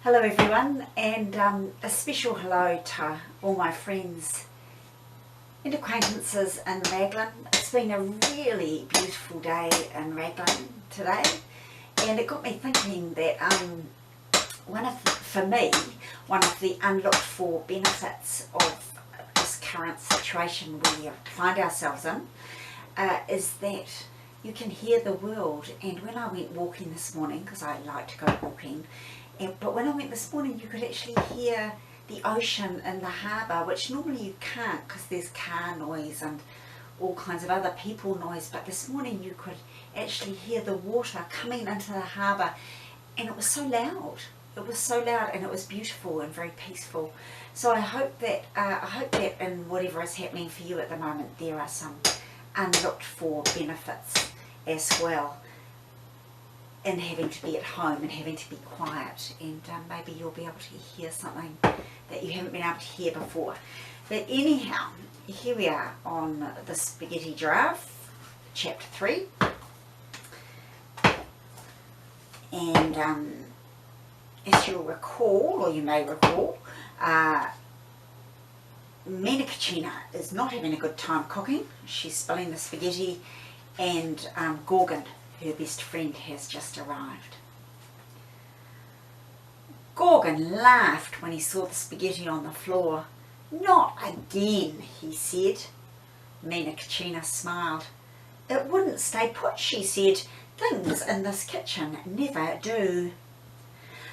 Hello everyone, and a special hello to all my friends and acquaintances in Raglan. It's been a really beautiful day in Raglan today, and it got me thinking that for me, one of the unlooked for benefits of this current situation we find ourselves in is that you can hear the world. And when I went walking this morning, because I like to go walking, but when I went this morning you could actually hear the ocean in the harbour, which normally you can't because there's car noise and all kinds of other people noise, but this morning you could actually hear the water coming into the harbour, and it was so loud. It was so loud, and it was beautiful and very peaceful. So I hope that in whatever is happening for you at the moment, there are some unlooked for benefits as well in having to be at home and having to be quiet, and maybe you'll be able to hear something that you haven't been able to hear before. But anyhow, here we are on the Spaghetti Giraffe, chapter 3, and as you'll recall, or you may recall, Mina Cucina is not having a good time cooking. She's spilling the spaghetti, and Gorgon, her best friend, has just arrived. Gorgon laughed when he saw the spaghetti on the floor. "Not again," he said. Mina Cucina smiled. "It wouldn't stay put," she said. "Things in this kitchen never do."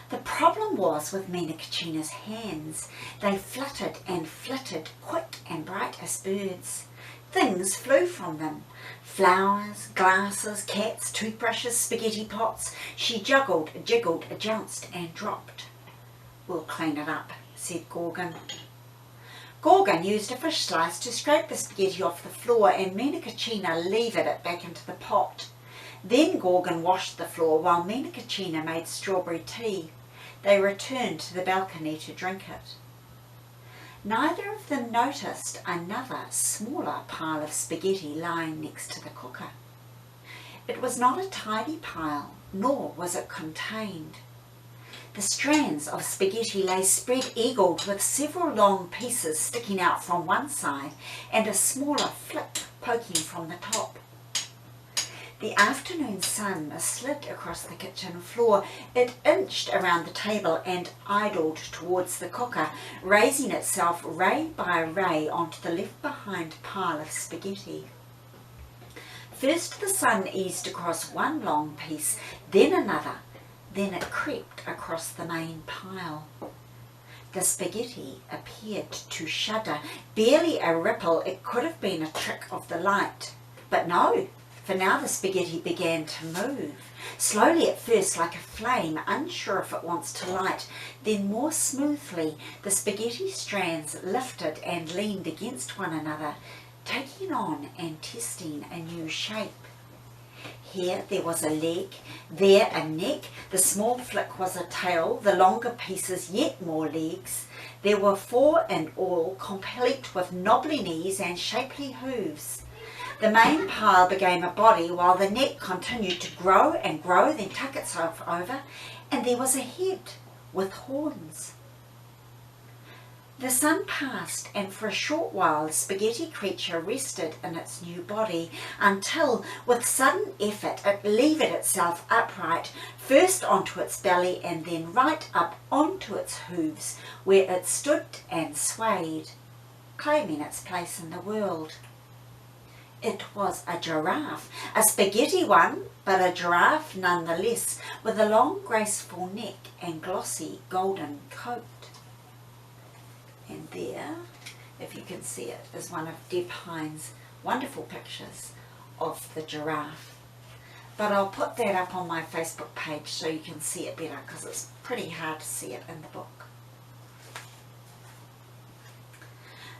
The problem was with Mina Cucina's hands. They fluttered and flitted, quick and bright as birds. Things flew from them. Flowers, glasses, cats, toothbrushes, spaghetti pots. She juggled, jiggled, jounced and dropped. "We'll clean it up," said Gorgon. Gorgon used a fish slice to scrape the spaghetti off the floor, and Mina Cucina levered it back into the pot. Then Gorgon washed the floor while Mina Cucina made strawberry tea. They returned to the balcony to drink it. Neither of them noticed another, smaller pile of spaghetti lying next to the cooker. It was not a tidy pile, nor was it contained. The strands of spaghetti lay spread-eagled, with several long pieces sticking out from one side and a smaller flick poking from the top. The afternoon sun slid across the kitchen floor. It inched around the table and idled towards the cooker, raising itself ray by ray onto the left-behind pile of spaghetti. First the sun eased across one long piece, then another, then it crept across the main pile. The spaghetti appeared to shudder. Barely a ripple. It could have been a trick of the light. But no. For now the spaghetti began to move, slowly at first like a flame, unsure if it wants to light. Then more smoothly the spaghetti strands lifted and leaned against one another, taking on and testing a new shape. Here there was a leg, there a neck, the small flick was a tail, the longer pieces yet more legs. There were 4 in all, complete with knobbly knees and shapely hooves. The main pile became a body, while the neck continued to grow and grow, then tuck itself over, and there was a head with horns. The sun passed, and for a short while the spaghetti creature rested in its new body, until, with sudden effort, it levered itself upright, first onto its belly and then right up onto its hooves, where it stood and swayed, claiming its place in the world. It was a giraffe, a spaghetti one, but a giraffe nonetheless, with a long graceful neck and glossy golden coat. And there, if you can see it, is one of Deb Hines' wonderful pictures of the giraffe. But I'll put that up on my Facebook page so you can see it better, because it's pretty hard to see it in the book.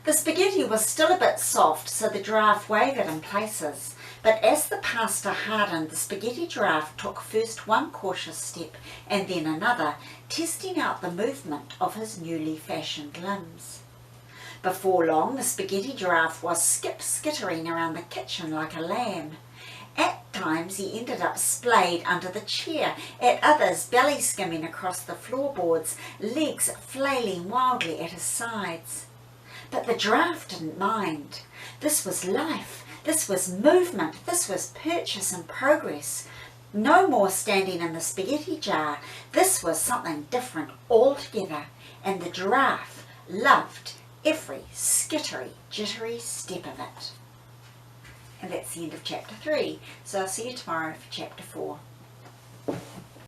The spaghetti was still a bit soft, so the giraffe wavered in places. But as the pasta hardened, the spaghetti giraffe took first one cautious step and then another, testing out the movement of his newly fashioned limbs. Before long, the spaghetti giraffe was skip-skittering around the kitchen like a lamb, At times he ended up splayed under the chair, at others belly skimming across the floorboards, legs flailing wildly at his sides. But the giraffe didn't mind. This was life, this was movement, this was purchase and progress. No more standing in the spaghetti jar. This was something different altogether, and the giraffe loved every skittery, jittery step of it. And that's the end of chapter 3. So I'll see you tomorrow for chapter 4.